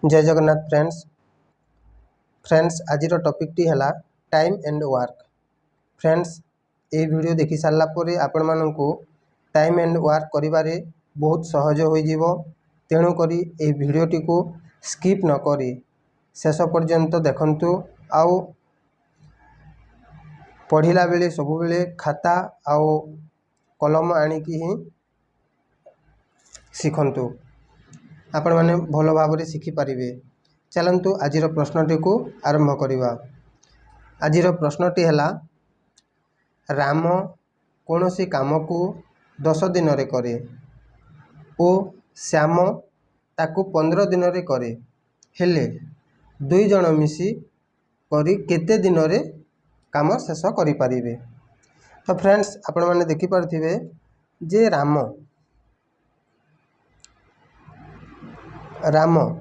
जय जगन्नाथ फ्रेंड्स आज topic T है टाइम एंड वर्क। फ्रेंड्स ये वीडियो देखि सारा पर आपण मानू टाइम एंड वर्क करिबारे बहुत सहज हो तेणुक ये वीडियोटी को स्किप न करी शेष पर्यंत देखंतु आउ पढ़िला बेले सब बेले खाता आउ कलम आनिकी ही शिखंतु आपण माने भल भाव में शिखिपारे। चलतु आज प्रश्नटी को आरंभ करवा। आज प्रश्नटी है राम कौन सी काम को 10 दिन रे करे ओ श्याम ताकू 15 दिन रे करे हेले दुई जन मिसी करी केते दिन रे काम शेष करि परिबे। तो फ्रेंड्स आपण माने देखि पारथिबे जे राम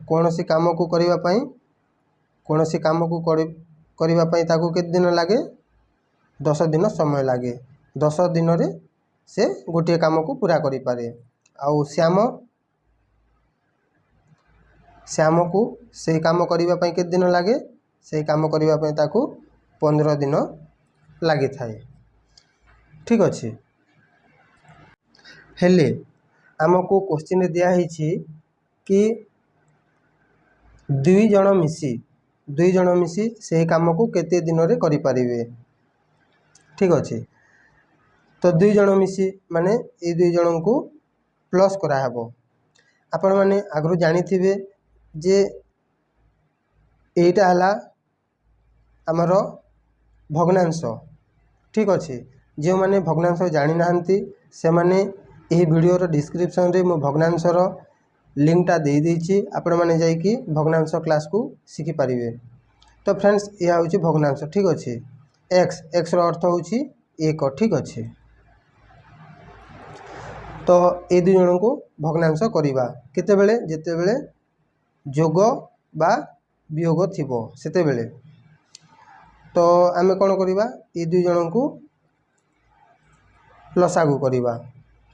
कौन सी काम को करिवा पई कौन सी काम को करिवा पई ताकू केते दिन लागे 10 दिन समय लागे। 10 दिन रे से गोटे काम को पूरा करि पारे। आउ श्याम को से काम करिवा पई केते दिन लागे से काम करिवा पई ताकू 15 दिन लागी थाए। ठीक अच्छे हेले आमको क्वेश्चन दिया हिची कि दुई जन मिसी से काम को केते दिन रे करि परिबे। ठीक अच्छे तो दुई जन मिसी माने ये दुई जन को प्लस कराहब। आपण माने आगु जानी थिबे जे एटा हला आमर भग्नांश। ठीक अच्छे जो माने भग्नांश जानी नाहंती से माने यही वीडियो डिस्क्रिप्शन रे मो भग्नांशर लिंकटा दे देछि आपण माने जाई कि भग्नांश क्लास को शिखि पारिबे। तो फ्रेंड्स यह होछि भग्नांश। ठीक अच्छे एक्स रो अर्थ होछि 1। ठीक अच्छे तो ये दुई जन को भग्नांश करिबा केते बेले जेते बेले जोग बा वियोग थिबो सेते बेले। तो आमे कोन करिबा ये दुई जन को लसागु करिबा।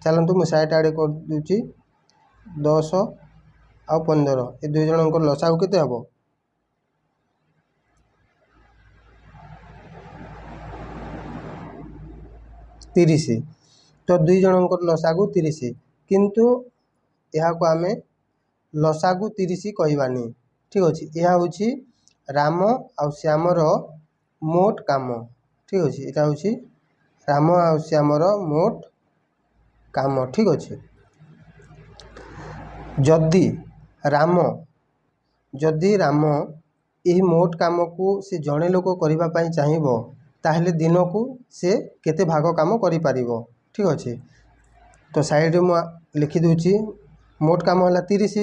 चलंतु मु साइड आडे कर दुची 10 आउ 15 ये दुई जन को लसागु केते हबो 30। तो दुई जन को लसागु 30 किंतु यहा को आमे लसागु 30 कहबानी। ठीक अच्छे यह होछि राम आउ श्यामर मोट काम। ठीक अच्छे यहाँ होछि राम आउ श्यामर मोट काम। ठीक अच्छे जदि राम यही मोट काम को से जड़े लोक करने चाहिए ताहले दिन को से केते भाग काम करि परिबो। ठीक अच्छे तो साइड में मु लिखि दूची मोट काम है 30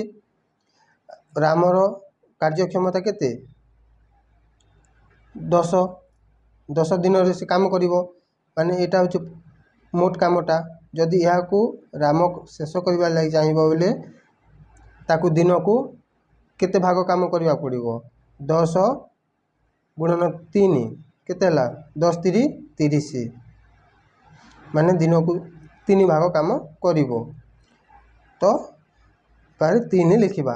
रामर कार्यक्षमता केते 10 दिन रे से काम करिवो माने एटा होची मोट कामटा। जदि यह को राम शेष करबा लागि चाहिबो बोले ताकू दिन को केते भाग काम करबा पड़िवो 10 गुणन 3 केते हला 10 3 30 माने दिन को 3 भाग काम करिवो। तो पारे 3 लिखिबा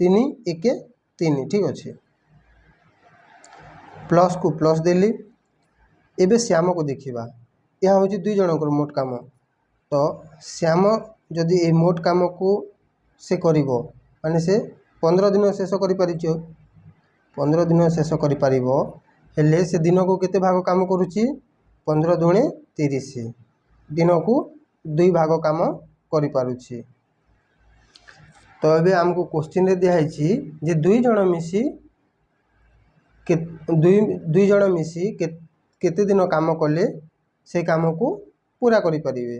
3 1 3। ठीक अच्छे प्लस को प्लस देली। एबे श्याम को देखिबा यह होची दुई जन को मोट काम। तो श्याम जदि ए मोट काम को से करिवो माने से 15 दिन शेष करि परिचो 15 दिन शेष करि परिवो हेले से दिन को केते भाग काम करूची 15 दुणे 30 दिन को 2 भाग काम करि पारुची। तो अबे हमको क्वेश्चन रे दिया हिची जे दुई जन मिसी केते दिन काम कले से काम को पूरा करि परिबे।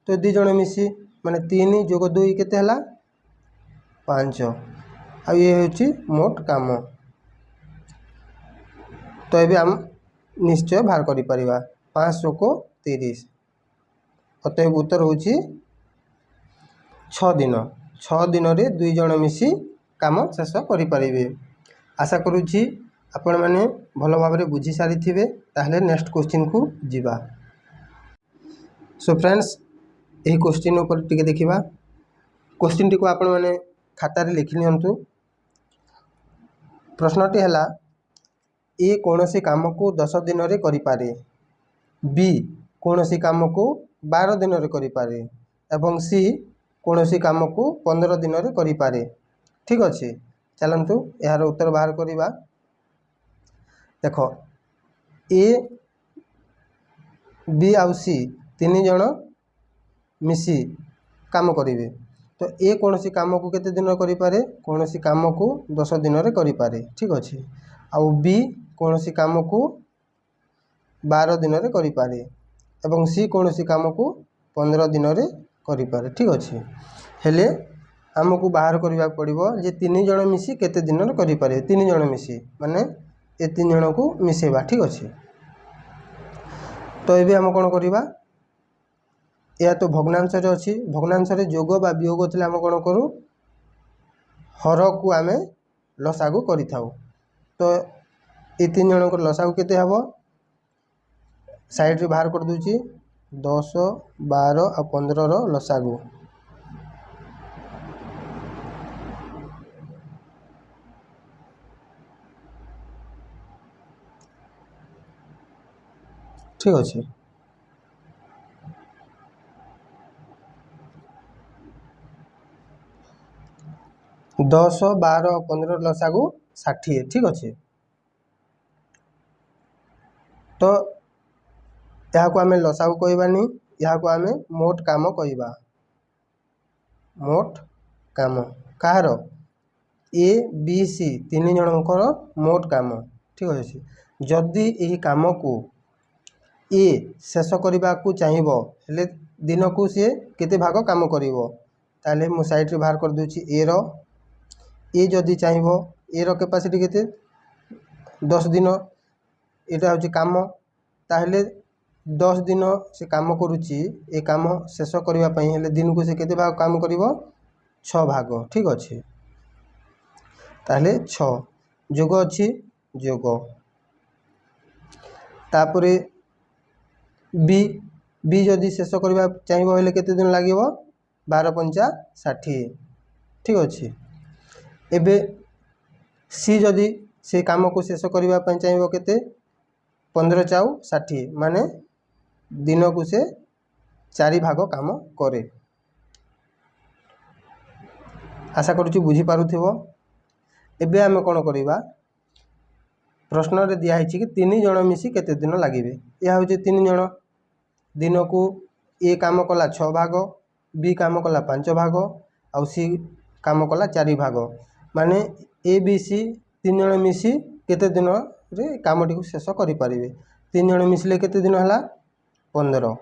तो दुई जन मिसी माने 3 जोग 2 केते हला 5 आ ये होची मोट काम। तो अबे हम निश्चय बाहर करि परिबा 500 को 30 अतएव उत्तर होची 6 दिन। 6 दिन रे दुई जन मिसी काम शेष करि परिबे। आशा करूची आपण माने भलो भाबरे बुझी सारी थिबे। ताहले नेक्स्ट क्वेश्चन को जीवा। सो फ्रेंड्स यही क्वेश्चन ऊपर टिके देखिबा। क्वेश्चन टी को आपण माने खाता रे लिखि नियंतु प्रश्नटी है ए कौन सी काम को 10 दिन रे करि पारे, बी कौन सी काम को 12 दिन रे करि पारे एवं सी कौन सी काम को 15 दिन रे करि पारे। ठीक अच्छे, चलतु यार उत्तर बाहर करवा। देख ए बी आउ सी तीन जन मिसी काम करेंगे, तो ए कौन सी काम को केते दिन करि पारे, कौन सी काम को 10 दिन रे करि पारे। ठीक अच्छे, आउ बी कौन सी काम को 12 दिन रे करि पारे एवं सी कौन सी काम को 15 दिन रे करि पारे। ठीक अच्छे, हेले आमको बाहर करने पड़ो जे तीन जन मिसी केते दिन रे करि पारे, तीन जन मिसी माने ए तीन जन को मिसेबा। ठीक अच्छे, तो ये आम कौन करवा, या तो भग्नांश अच्छी, भग्नांश जोग बा वियोग थे आम कौन करूँ हर को आम लसागु कर। तो ये तीन जन को लसागु केते हबो, साइड रे बाहर कर दूची 10 12 और 15 रो लसागु। ठीक अच्छे, 10 12 और 15 लसागु 60। ठीक अच्छे, तो यहाँ को आम लसागु कहबानी, यहाँ को आम मोट काम कहवा। मोट काम कहार ए बी सी तीन जनकर मोट काम। ठीक अच्छे, जदि यही काम को ए शेष करने को चाहिए हेले दिन को सी केते भाग काम करिवो, ताले मु साइड रे बाहर कर दूची ए रो, ए जदि चाहिए ए रो कैपेसिटी केते 10 दिन, एटा होची काम, ताहले 10 दिन से काम करुची, ए काम शेष करबा पई हेले दिन को से केते भाग काम करिवो 6 भाग। ठीक अच्छे, ताहले 6 जोग अच्छी जोग, तापरे बी बी जदि शेष करबा चाहिए हेले केते दिन लागिवो 12 पंचा 60। ठीक अच्छे, एबे सी जदि से काम को शेष करबा पई चाहिए केते 15 चाउ 60 माने दिन को से 4 भाग काम करे। आशा करुच्ची बुझी पारुथिबो। एबे आमे कोन करिबा, प्रश्न रे दिया है कि तीन जन मिसी केते दिन लागिबे, या होचे तीन जन, दिन को ए काम कला 6 भाग, बी काम कला 5 भाग आउ सी काम कला 4 भाग, माने ए बी सी तीन जन मिसी केते दिन रे कामटी को शेष करि पारिबे। तीन जन मिसले केते दिन हला 15,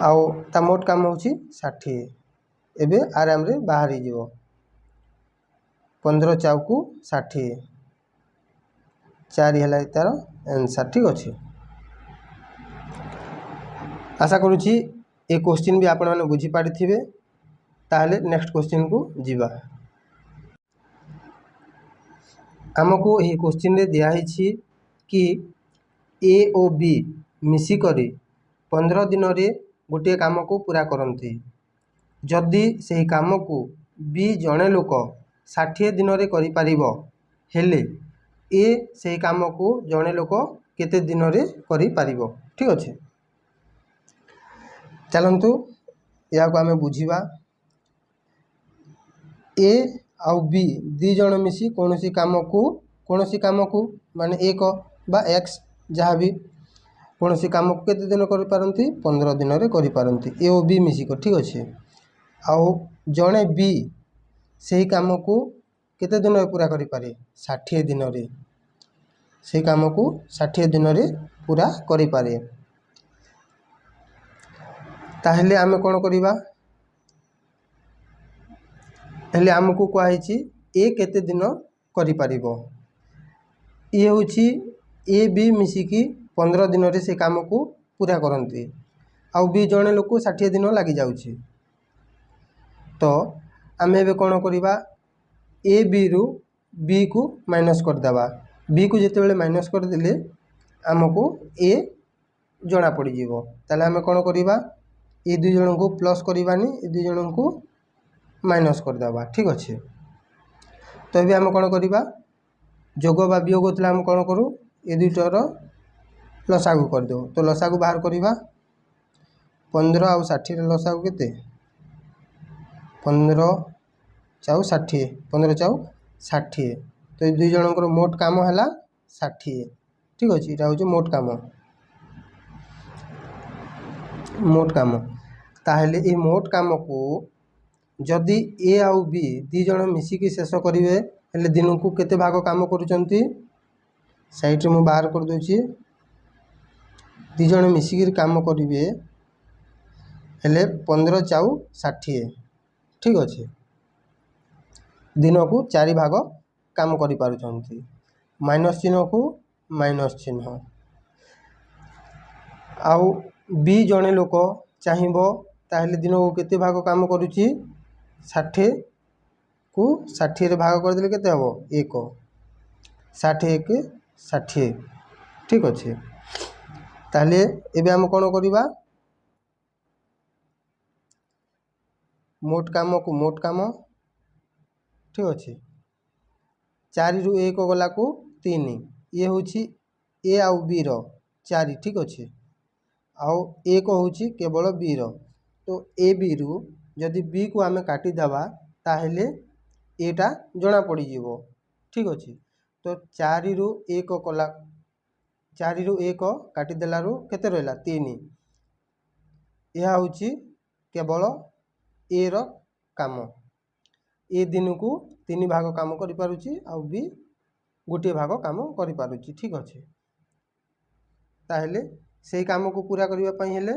आउ ता मोट काम होची 60। एबे आराम रे बाहरी जीवो 15 चाउ 60, 4 है तार आंसर। ठीक अच्छे, आशा करुच्ची ए क्वेश्चन भी आपण मैंने बुझी पारिथिबे। ताहले नेक्स्ट क्वेश्चन को जीवा। आमको यही क्वेश्चन रे दिया है कि ए और बी मिसिकरी 15 दिन रे गोटे काम को पूरा करती, जदि से काम को बी जड़े लोक 60 दिन रे करि पारिबो हेले ए से काम को जड़े लोक केते दिन रे करि पारिबो। ठीक अच्छे, चलतु या को आमे बुझीबा। ए आउ बी दी जण मिसी कौन सी काम को माने एक बा एक्स जहाँ भी कौन सी काम को केते दिन करि पारंती 15 दिन रे करि पारंती, ए और बी मिसी को। ठीक अच्छे, आउ जड़े बी से काम को केते दिन रे पूरा करि पारे 60 दिन रे, से काम को 60 दिन रे पूरा करि पारे। ताहले आमे कोन करिबा, हेले आमको कहुची ए केते दिन करि पारिबो, ये होची ए बी मिसिकी 15 दिन रे से काम को पूरा करती, आउ बी जड़े लोक 60 दिन लगी जाउची। तो आम ए कौन करवा, ए बी रु बी को माइनस करदेवा, बी को जिते माइनस करदे आमको ए जना पड़ज। ताले आम कौन करवा, ये दुई जन को प्लस करवानी, ये दुई जन को माइनस करदेवा। ठीक अच्छे, तो ये आम कौन करवा जोग बा वियोग होता आम कौन करूँ ये दुईटर लसागु करदेव। तो लसागु बाहर करवा 15 आउ 60 लसागु केते 15 चाउ 60 15 चाउ 60। तो ये दुई जनकर मोट काम है 60। ठीक अच्छे यहाँ हूँ मोट काम ताहले ये मोट काम को जदि ए आउ बी दी जन मिसिकी शेष करेंगे हेले दिन को केते भाग काम करुचंती साइड में बाहर कर दूची दी जन मिसिकी काम करेंगे हेले 15 चाउ 60। ठीक अच्छे दिन को 4 भाग काम करि पारुचंती माइनस चिन्ह को माइनस चिन्ह आउ बी जड़े लोक चाहब ताहले दिन को केते भाग काम करुच्ची 60 को 60 रे भाग करदेले केते हबो 1 60 1 60। ठीक अच्छे ताहले एबे हम कौन करवा मोट काम को मोट काम। ठीक अच्छे 4 रु 1 गला को 3 ये हूँ ए आउ बी रो 4। ठीक अच्छे आउ 1 हूँ केवल बी रो। तो ए बी रु जदि बी को आम काटिदेवा ताहले एटा जना पड़ीज। ठीक अच्छे तो 4 रु 1 कला 4 रु 1 काटिदेलु केते रहा 3। यह हूँ केवल ए रो काम ए दिन को 3 भाग काम करि पारुची आउ बी गोटे भाग काम करि पारुची। ठीक अच्छे ताहले से काम को पूरा करने हेले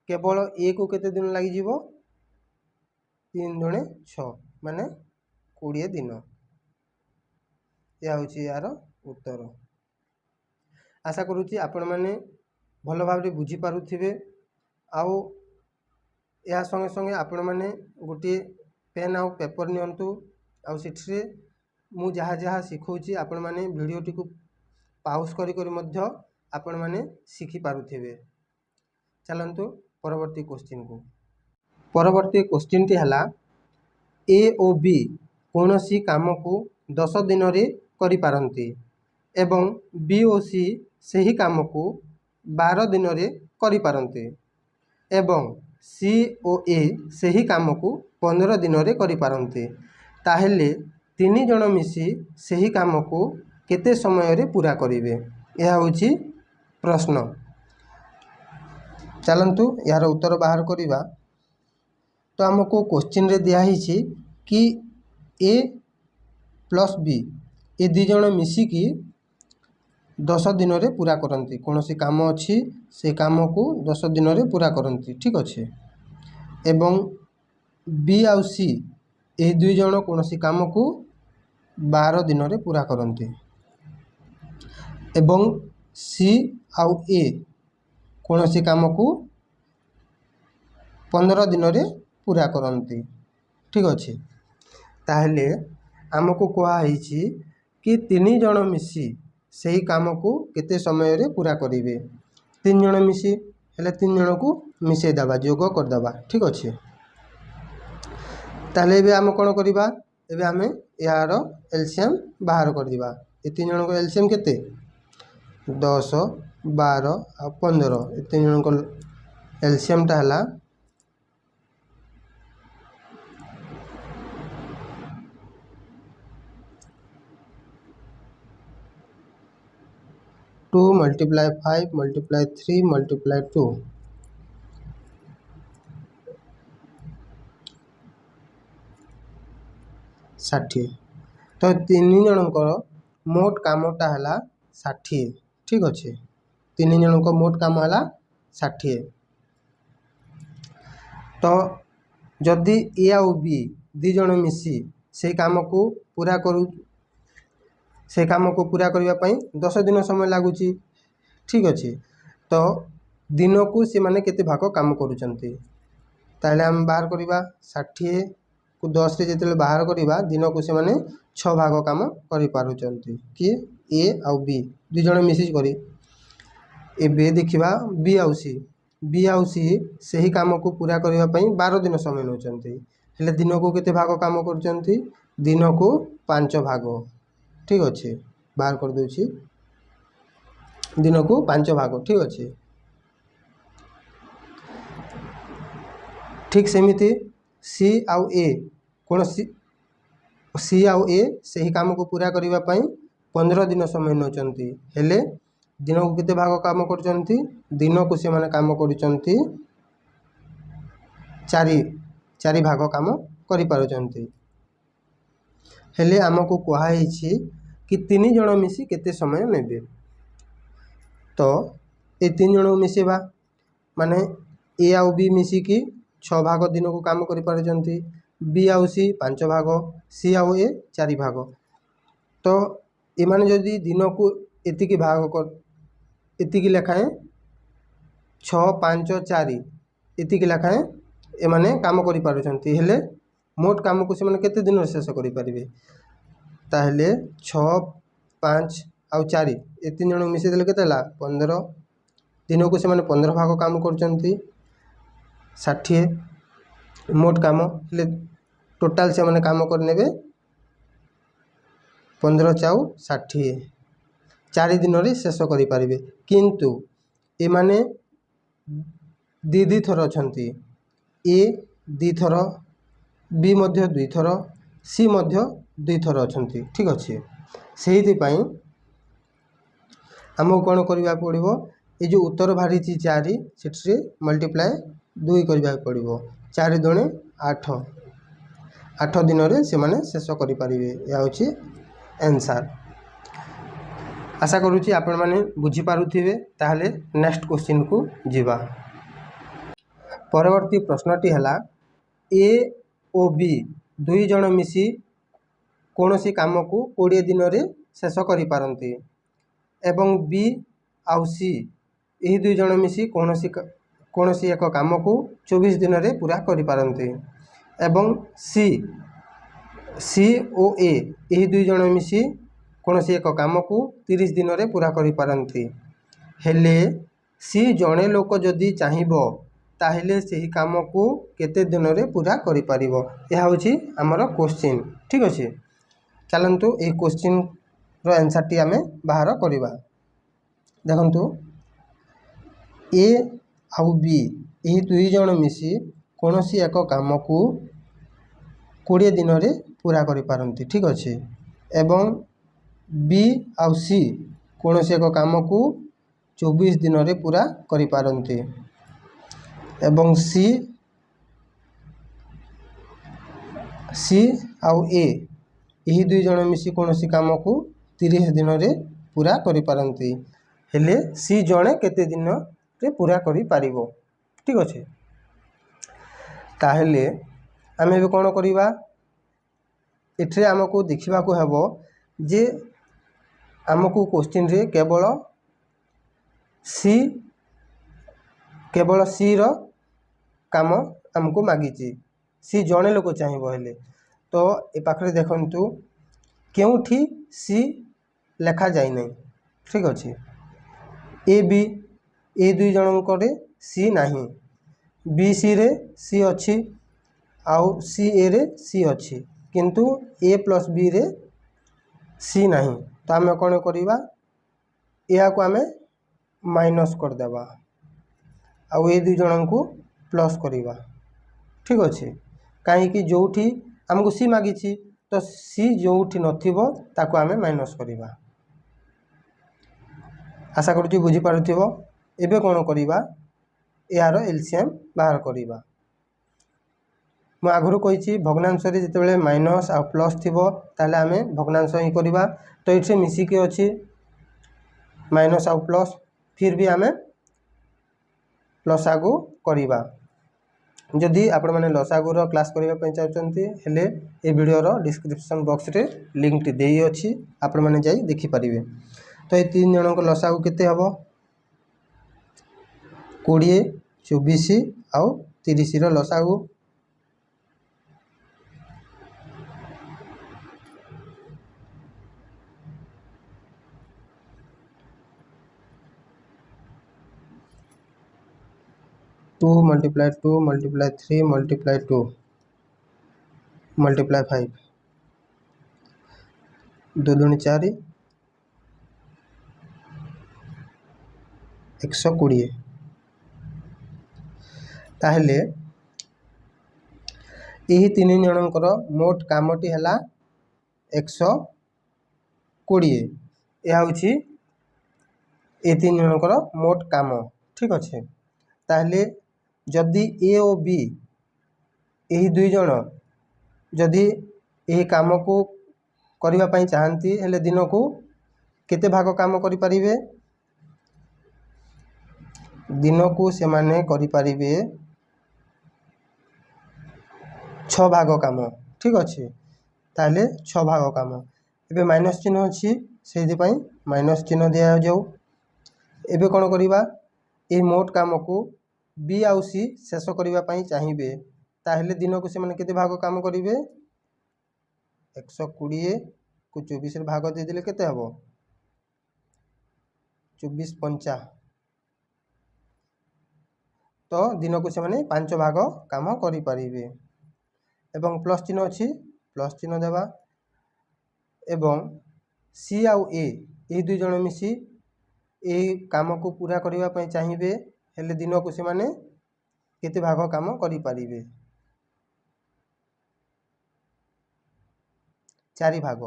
केवल ए को केते दिन लगी 3 दुणे 6 माने 20 दिन। यह हूँ यार उत्तर। आशा करुच्ची आपण मैंने भल भाव बुझी पारुथिबे। आउ या संगे संगे आपण मैंने गोटे पेन आउ पेपर नियंतु आउ सिठरे मु जहाँ जहाँ शिखौची आपण मैंने वीडियोटी को पाउज करी करी मध्य आपण मैंने शिखी पारुथिबे। चलंतु परवर्ती क्वेश्चन को। परवर्ती क्वेश्चन टी हला ए ओ बी कौनसी काम को 10 दिन रे करि पारंती एवं बी ओ सी सही काम को 12 दिन रे करि पारंती एवं सी ओ ए सही काम को 15 दिन रे करि पारंती ताहेले 3 जन मिसी सही काम को केते समय रे पूरा करिवे। यह होची प्रश्न। चलंतु यार उत्तर बाहर करिवा। तो हमको क्वेश्चन रे दिया ही कि ए प्लस बी ये दी जन मिसिकी 10 दिन रे पूरा करती कौन सी काम अच्छी से काम को 10 दिन रे पूरा करती। ठीक अच्छे एवं बी आउ सी ये दुई जन कौन सी काम को 12 दिन रे पूरा करती एवं सी आउ ए कौन सी काम को 15 दिन रे पूरा करती। ठीक अच्छे ताहले आमको कहुई कि 3 जन मिसी सही काम को केते समय रे पूरा करेंगे। 3 जन मिसी हेले 3 जन को मिसई दबा जोग करदबा। ठीक अच्छे ताहले एबे आम कौन करवा एबे आम यार एलसीएम बाहर करदिबा। ये 3 जन को एलसीएम केते 10 12 आ 15 ये 3 जन को एलसीएम टा हला 2 × 5 × 3 × 2 60। तो 3 जनकर मोट कामटा है 60। ठीक अच्छे 3 जन को मोट काम है 60। तो जदि ए आउ बी दी जन मिसी से काम को पूरा करू से काम को पूरा करने 10 दिन समय लगुच। ठीक अच्छे तो दिन को सी माने केते भाग काम करुचंती ताहले हम बाहर करवा 60 को 10 रे जेते बाहर करवा दिन को से माने 6 भाग काम करि पारुचंती कि ए आउ बी दुई जन मिसी करी। एबे देखिबा बी आउ सी सही काम को पूरा करने 12 दिन समय नौचंती हेले दिन को केते भाग काम करुचंती दिन को 5 भाग। ठीक अच्छे बाहर कर दूची दिन को 5 भाग। ठीक अच्छे ठीक सेमिति सी आउ ए कौन सी आउ ए सही काम को पूरा करने 15 दिन समय नौकरी हेले दिन को केते भाग काम करचंती दिन को से माने काम करचंती 4 भाग काम करि पारुचंती हेले आमको कहा कि 3 जन मिसी केते समय नेबे। तो ये 3 जन मिसेबा माने ए आउ बी मिसिकी 6 भाग दिन को काम करि पारुचंती बी आउ सी 5 भाग सी आउ ए 4 भाग। तो एमाने जदि दिन को एतिकी भाग कर एतिकी लेखाएं 6 5 4 एतिकी लेखाएं एमाने काम करि पारुचंती हेले मोट काम को से माने केते दिन शेष करि परिबे ताहेले 6 5 आउ 4 ए 3 जन मिसे देले केते ला 15 दिन को से माने 15 भाग काम करचंती 60 मोट काम हेले टोटाल से माने काम कर नेबे 15 चाउ 60 4 दिन रे शेष करि पारिबे किंतु ए माने दी थर अछंती ए 2 थर बी मध्य 2 थर सी मध्य 2 थर अछंती। ठीक अच्छे से आमको कौन करने पड़ो ये जो उत्तर बाहरी 4 से मल्टीप्लाए 2 करने पड़ो 4 दुणे 8 8 दिन रे से माने शेष करें यह हूँ आंसर। आशा करुँची आपण मैंने बुझीपारे ताहले नेक्स्ट क्वेश्चन को जीवा। परवर्ती प्रश्नटी है ए ओ बी 2 जन मिसी कौन सी काम को 20 दिन रे शेष करि पारंती एवं बी आउ सी यही 2 जन मिसी कौन सी एक काम को 24 दिन रे पूरा करि पारंती एवं सी ओ ए यही 2 जन मिसी कौन सी एक काम को 30 दिन रे पूरा करि पारंती हेले सी जड़े लोक जदि चाहिबो ताहिले सही काम को केते दिन रे पूरा करि पारिबो यह होची हमर क्वेश्चन। ठीक अच्छे चलतु ये क्वेश्चन रो आंसर टी आमे बाहर करवा। देखंतु ए आउ बी यही 2 जन मिसी कौन सी एक काम को 20 दिन रे पूरा करि पारंती। ठीक अच्छे एवं बी आउ सी कौन सी एक काम को 24 दिन रे पूरा करि पारंती एवं सी आउ ए यही 2 जन मिसी कौन सी काम को 30 दिन रे पूरा करि पारंती हेले सी जणे केते दिन रे पूरा करि पारिबो। ठीक अच्छे ताहेले आमे भी कौन करिबा एठरे आमको देखा हेबो जे आमको क्वेश्चन रे केवल सी रो काम आमको मागिची सी जड़े लोक चाहिए हेले तो ए पाखरे देखंतु केउठी सी लेखा जाई नहीं। ठीक अच्छे ए बी ए 2 जनक सी नहीं बी सी रे सी अच्छी आउ सी ए रे सी अच्छी किंतु ए प्लस बी रे सी नहीं तो आम कौन करवा या को आमे माइनस करदेवा आउ ए 2 जन को प्लस करवा। ठीक अच्छे कहीं जोठी आमको सी मागिची तो सी जोठी नथिबो ताको आमे माइनस करवा। आशा करुँची बुझीपारुथिबो। एबे कौन करवा यार एलसीएम बाहर करवा। मु आगुरी कही भग्नांश जिते माइनस आ प्लस थी ताले आमे भग्नांश ही करवा तो ये मिसिकी अच्छी माइनस आउ प्लस फिर भी आमे लसागु करवा। जदि आपण मैंने लसागुर क्लास करने चाहते हेले ए वीडियोर डिस्क्रिप्शन बॉक्स रे लिंक टी देई अछि आपण मैंने जाई देखि परिबे। तो ये 3 जन को लसागु केते हबो 20 24 आउ 30 रो लसागु 2 multiply 2 multiply 3 multiply 2 multiply 5 2 दूनी 4 120 ताहले यही 3 जनकर मोट कामटी है 120 यह हूँ ये 3 जनकर मोट काम ठीक अच्छे। ताहले जदि ए और बी यही 2 जन जदि यही काम को करने पाई चाहती हेले दिन को केते भाग काम करि परिबे दिन को से माने करि परिबे 6 भाग काम ठीक अच्छे। ताहले 6 भाग काम एबे माइनस चिन्ह अच्छी से माइनस चिन्ह दिया जाऊ। एबे कौन करिबा ए मोट काम को बी आउ सी शेष करबा पई चाहिए ताहले दिन को से माने केते भाग काम करिवे 120 को 24 भाग दे देले केते हबो 24 पंचा तो दिन को से माने 5 भाग काम करि परिबे एवं प्लस चिन्ह अच्छी प्लस चिन्ह देवा एवं सी आउ ए यही 2 जन मिसी यही काम को पूरा करबा पई चाहिए हेले दिन को से माने केते भाग काम करि परिबे 4 भाग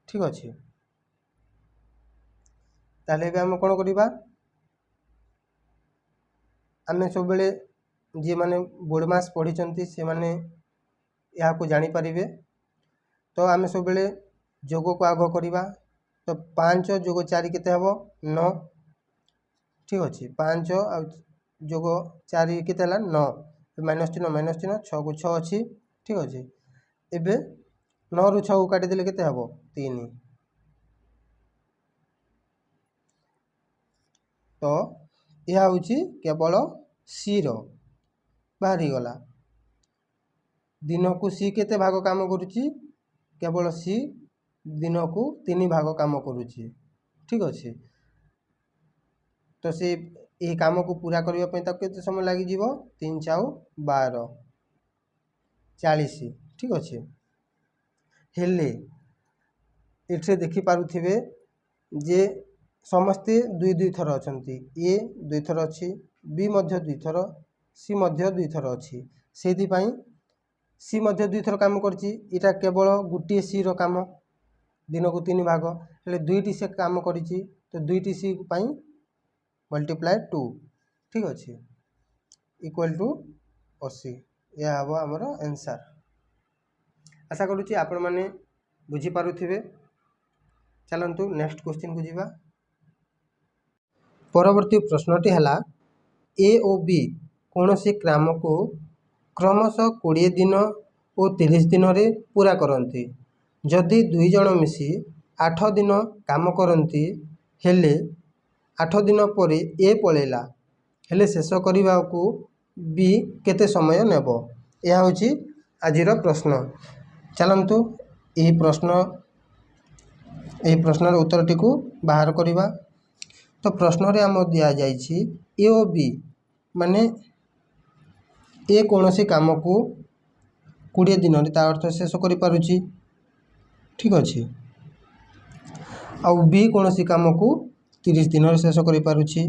ठीक अच्छे। ताहले एबे हम कोन करिबा आमे सब बेले जे माने बोर्डमास पढ़ी से माने या को जानी परिबे तो आमे सब बेले जोग को आग करिबा तो 5 जोग 4 केते हबो 9 ठीक अच्छे 5 आ जोग 4 केते हला 9 माइनस चिन्ह 6 को 6 अच्छी ठीक अच्छे। एबे 9 रु 6 को काटी देले केते हबो 3 तो यह हूँ केवल सी रो बाहरी गला दिन को सी केते भाग काम करुच्ची केवल सी दिन को 3 भाग काम करुच्ची ठीक अच्छे। तो से यही काम को पूरा करने केते समय लगी जीवो 3 4 12 40 ठीक अच्छे। हेले एठे देखि पारुथिबे जे समस्ते 2 थर अछंती ए 2 थर अच्छी बी मध्य 2 थर सी मध्य 2 थर अच्छी से सी मध्य 2 थर काम करची इटा केवल गोटे सी रो काम दिन को 3 भाग हेले 2टी से काम करिची तो 2टी सी पाई मल्टीप्लाई 2 ठीक अच्छे इक्वल टू 80 यह हम आमर आंसर। आशा करुच्ची आपण माने बुझी पारुथिबे। चलंतु नेक्स्ट क्वेश्चन को जीवा। परवर्ती प्रश्नटी है ए और बी कौन सी काम को क्रमशः 20 दिन और 30 दिन रे पूरा करती जदि 2 जन मिसी 8 दिन काम करती हेले 8 दिन पर ए पलैला हेले शेष करने को बी केते समय नेब यह हूँ आजिर प्रश्न। चलंतु यही प्रश्नर उत्तरटी को बाहर करवा। तो प्रश्न रे आम दिया जाइछि ए और बी माने ए कौन सी काम को 20 दिन ता अर्थ शेष करि पारुछि ठीक अच्छे आ बी कौन सी काम को 30 दिन शेष करि पारुछि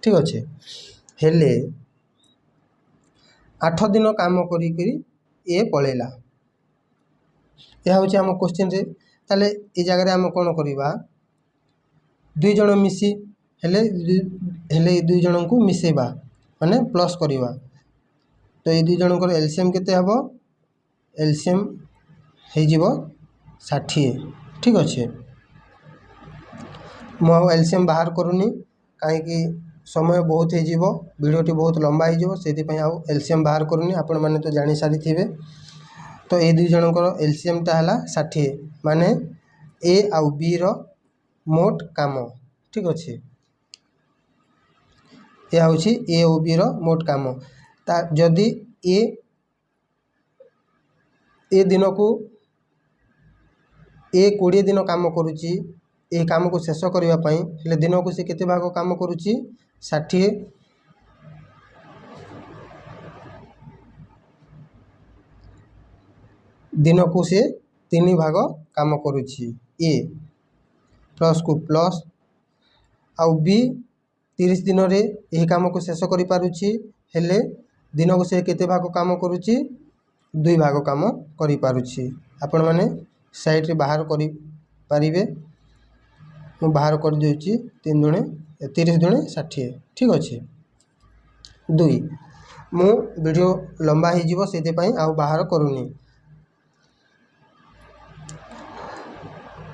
ठीक अच्छे। हेले 8 दिन काम करी ए पलैला यह हूँ आम क्वेश्चन रे ताले ये जगह आम कौन करवा 2 जन मिसी हेले 2 जन को मिसेबा माने प्लस करवा तो ये 2 जनकर एलसीएम केते हबो एलसीएम हो जीवो 60 ठीक अच्छे। मु एलसीएम बाहर करूनी कहीं समय बहुत हो वीडियोटी बहुत लंबा हो एलसीएम बाहर करूनी आपण माने तो जानी सारी थे। तो ये 2 जनकर एलसीएम टा है 60 माने ए आउ बी रो मोट काम ठीक अच्छे यह हूँ ए और बी रो मोट काम जदि ए दिन को ए 20 दिन काम करुच्ची ए काम को शेष करने हेले दिन को से केते भाग काम करुच्ची 60 दिन को से 3 भाग काम करुछि ए प्लस को प्लस आउ बी 30 दिन रे यही काम को शेष करि पारुछि हेले दिन को से केते भाग काम करुछि 2 भाग काम करि पारुछि। आपण माने साइड रे बाहर करि पारिबे मु बाहर कर देउछि 3 दुणे 30 दुणे 60 ठीक अछि। 2 मु वीडियो लंबा हो जिवो सेते पई आउ बाहर करूनी।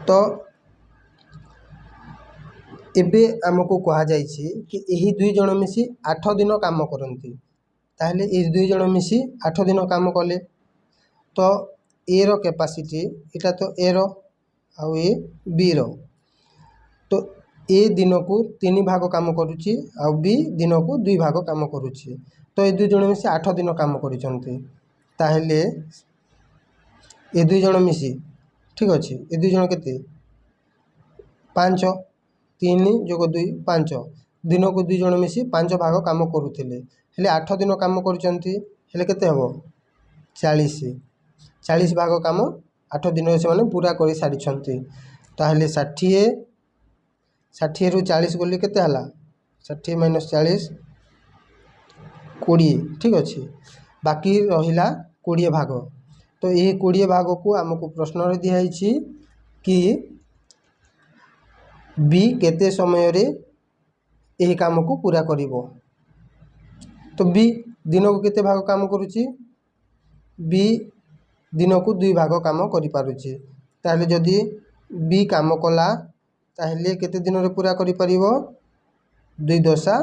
तो एबे हमको कहा जाइछि कि यही 2 जण मिसी 8 दिन काम करंती ताहले ए 2 जण मिसी 8 दिन काम कले तो ए रो कैपेसिटी एटा तो ए रो आउ ए बी रो तो ए दिन को 3 भाग काम करुछि आउ बी दिन को 2 भाग काम करुछि तो ए 2 जण मिसी 8 दिन काम करिसंती ताहले ए 2 जण मिसी ठीक अछि ए 2 जण केते 5 3 जोग 2 5 दिन को 2 जण मिसी 5 भाग काम करुथिले हेले 8 दिन काम करिसंती हेले केते हबो 40 भाग काम 8 दिन से माने पूरा करि सारिछंती ताहले 60 रु 40 गोली केते हला 60 - 40 20 ठीक अछि बाकी रहिला 20 भाग तो ये 20 भाग को हमको प्रश्न रे दिया हिची कि बी केते समय रे एही काम को पूरा करिवो तो बी दिन को केते भाग काम करूची बी दिन को 2 भाग काम करि पारुची ताहले जदी बी काम कला ताहले केते दिन रे पूरा करि परिवो 2 दशा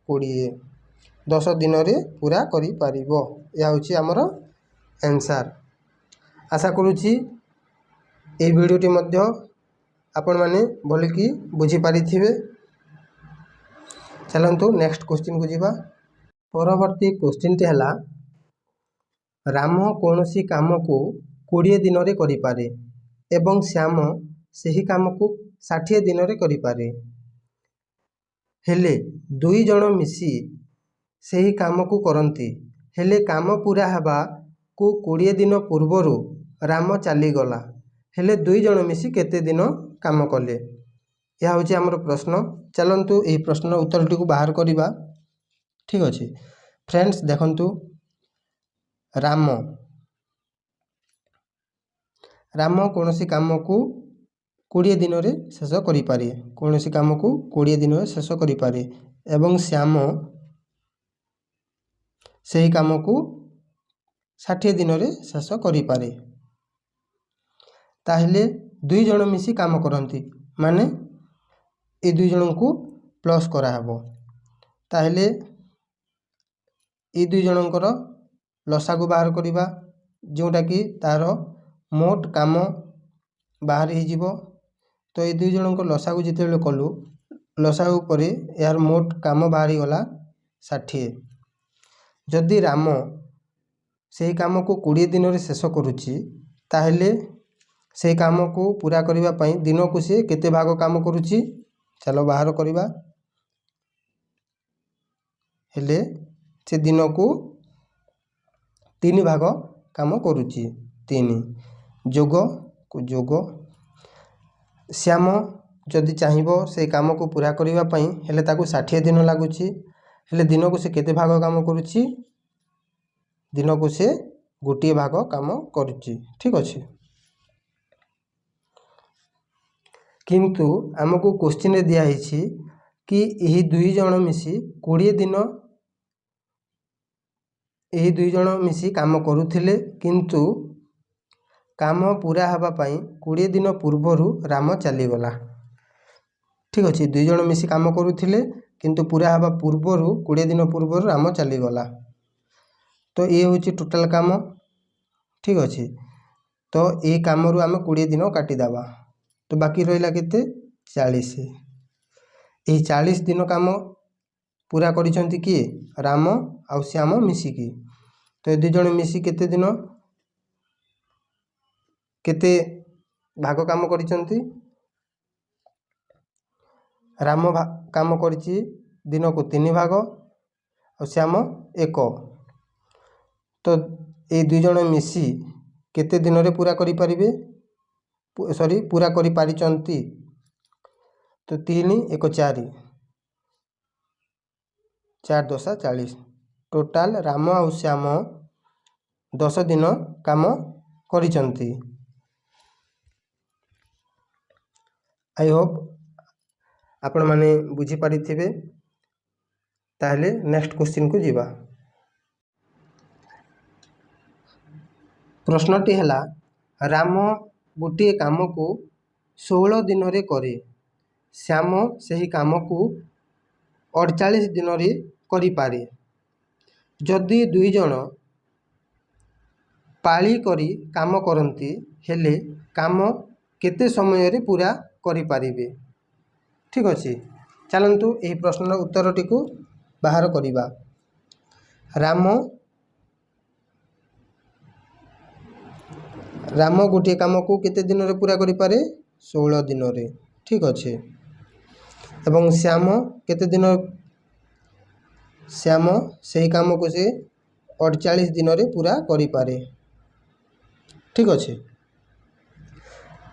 20 10 दिन रे पूरा करि परिवो या होची हमर आंसर। आशा करूची ए वीडियोटी मध्य आपण माने भले कि बुझी पारिथिबे। चलंतु नेक्स्ट क्वेश्चन को जीवा। परवर्ती क्वेश्चन टी हला राम कोनोसी काम को 20 दिन रे करि पारे एवं श्याम सही काम को 60 दिन रे करि पारे हेले 2 जण मिसी सही काम को करंती हेले काम पूरा हबा को 20 दिन पूर्वरु राम चली गला हेले 2 जण मिसी केते दिन काम कले यह होची हमर प्रश्न। चलंतु एही प्रश्न उत्तर टी को बाहर करिबा ठीक अछि। फ्रेंड्स देखंतु राम कोनोसी काम को 20 दिन रे शेष करि पारे कोनोसी काम को 20 दिन रे शेष करि पारे एवं श्याम सही काम को 60 दिन रे शेष करि पारे ताहले 2 जण मिसी काम करंती माने ए 2 जण को प्लस करा हबो ताहले ए 2 जनकर लसा को बाहर करिबा जोटा कि तार मोट काम बाहर ही जीवो तो ए 2 जनकर लसा को जितेले कलु लसा ऊपर यार मोट काम बाहरी गला 60 जदि राम सही काम को 20 दिन रे शेष करूची ताहले से काम को पूरा करिबा पई दिन को से केते भाग काम करूची चलो बाहर करिबा हेले से दिन को 3 भाग काम करूची 3 जोग को जोग श्याम जदि चाहिबो से काम को पूरा करिबा पई हेले ताकू 60 दिन लागुची हेले दिन को से केते भाग काम करूची दिन को से गोटे भाग काम करूची ठीक अछि। किंतु हमको क्वेश्चन रे दिया हिची कि एही 2 जण मिसी 20 दिन एही 2 जण मिसी काम करूथिले किंतु काम पूरा हबा पई 20 दिन पूर्वरु राम चली गला ठीक अछि 2 जण मिसी काम करूथिले किंतु पूरा हबा पूर्वरु 20 दिन पूर्वरु राम चली गला तो ये होची टोटल काम ठीक अछि तो ए काम रु हम 20 दिन काटी दाबा तो बाकी रहिला केते 40 एही 40 दिन काम पूरा करिसंती कि राम आ श्याम मिसी की तो ए 2 जण मिसी केते दिन केते भाग काम करिसंती राम काम करिछि दिन को 3 भाग और श्याम 1 तो ए 2 जण मिसी केते दिन रे पूरा करि परिबे सॉरी पूरा करि पारिचंती तो 3 1 4 4 10 40 टोटाल राम आ श्याम 10 दिन काम करिचंती। आई होप आपण माने बुझी पारिथिबे। ताहले नेक्स्ट क्वेश्चन को जीवा। प्रश्नटी हैला राम गोटे काम को 16 दिन रे करे, श्याम सही काम को 48 दिन रे करि पारे। जदि दुई जण पाली करी काम करती हेले काम केते समय रे पूरा करि पारिबे। ठीक अछि, चलंतु एही प्रश्नर उत्तरटी को बाहर करिबा। राम गोटे काम को केते दिन रे पूरा करि पारे 16 दिन रे। ठीक अछि, एवं श्याम केते दिन श्याम सही काम को से 48 दिन रे पूरा करि पारे। ठीक अछि,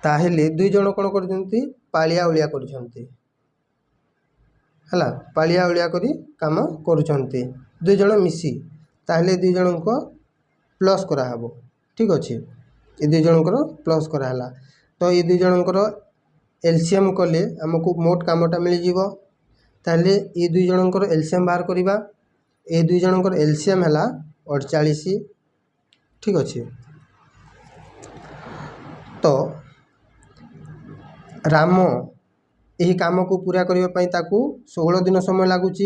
ताहेले दुई जण कोन करजंती पालिया उलिया करजंती हला, पालिया उलिया करी काम करुचंती दुई जण मिसी। ताहेले दुई जण को प्लस करा हबो। ठीक अछि, ए दुई जण को प्लस करा हला तो ए दुई जण को एलसीएम कले हमको मोट कामटा मिल जीवो। ताहेले ए दुई जण को एलसीएम बाहर करिबा। ए दुई जण को एलसीएम हला 48। ठीक अछि, तो राम यही काम को पूरा करने पाई ताकू 16 दिन समय लगुच।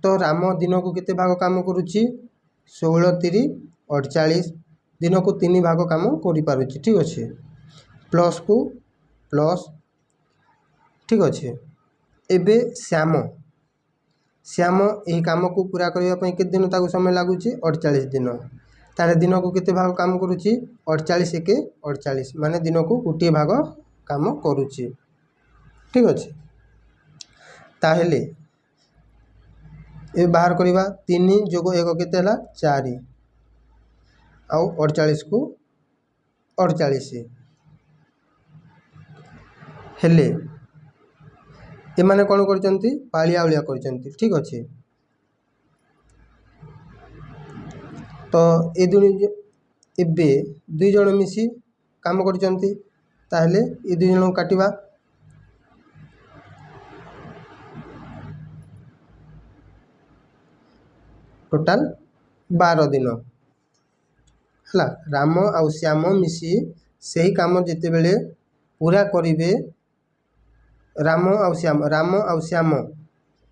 तो राम दिन को केते भाग काम करुच्ची 16 3 48 दिन को 3 भाग काम करि पारुची। ठीक अच्छे, प्लस को प्लस। ठीक अच्छे, एबे श्याम श्याम यही काम को पूरा करने पाई केते दिन ताकू समय लगुच 48 दिन। तारे दिन को केते भाग काम करुच्ची 48 1 48 माने दिन को गोटे भाग काम करुच्ची। ठीक अच्छे, ताहेले ए बाहर करिबा 3 जोग 1 केते हला 4 आउ 48 को 48 हेले ए माने कोन करचंती पालिया उलिया करचंती। ठीक अच्छे, तो ए एबे दुई जण मिसी काम करचंती। ताहेले ए दुई जण काटिबा। टोटाल 12 दिन हला। राम आ श्याम मिसी सही काम जिते बेले पूरा करिवे। राम आ श्याम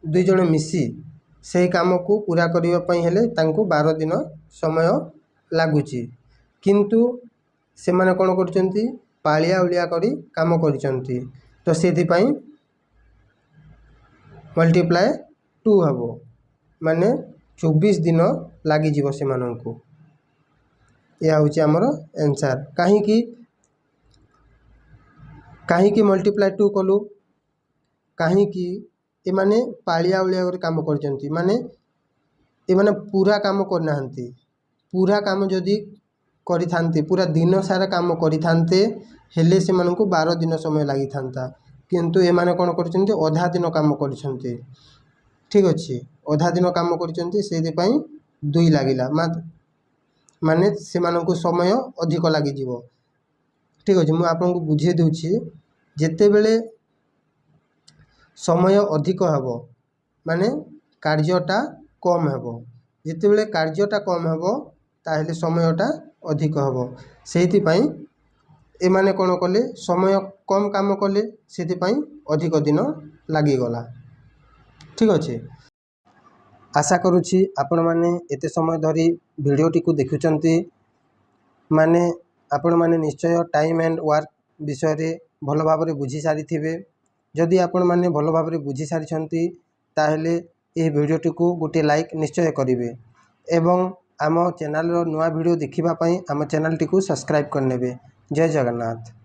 दुई जण मिसी सही काम को पूरा करिवा पई हेले तांको 12 दिन समय लागुची। किंतु से माने कोन करचंती पालिया उलिया करी काम करचंती। तो सेथि पई मल्टीप्लाई 2 हबो माने 24 दिन लगी जीवो से माननकु। या होची हमर आंसर। काहे मल्टीप्लाई 2 कलु काहे कि ए माने पालिया उलिया करी काम करचंती माने ए माने पूरा काम करना हंती। पूरा काम जदी करि थांते पूरा दिन सारा काम करि थांते हेले से माननकु 12 दिन समय लागि थांता। किंतु ए माने कोन करचंती आधा दिन काम करचंती। ठीक अछि, आधा दिन काम करचंती सेदि पई 2 लागिला माने से माननकु समय अधिक लागि जीवो। ठीक अछि, मु आपनको बुझे देउछि जेते बेले समय अधिक हबो माने कार्यटा कम हबो। जेते बेले कार्यटा कम हबो ताहेले समयटा अधिक हबो। सेति पई ए माने कोन कले समय कम काम कले सेति पई अधिक दिन लागि गला। ठीक अछि, आशा करूछि आपण माने एते समय धरी वीडियोटी को देखुचंती माने आपण माने निश्चय टाइम एंड वर्क विषय रे भलो भाबरे बुझी सारी थिबे। जदि आपण माने भलो भाबरे बुझी सारी छंती ताहेले ए वीडियोटी को गोटे लाइक निश्चय करिवे एवं आम चैनल रो नुआ वीडियो देखिबा पई आम चैनल टी को सब्सक्राइब करनेबे। जय जगन्नाथ।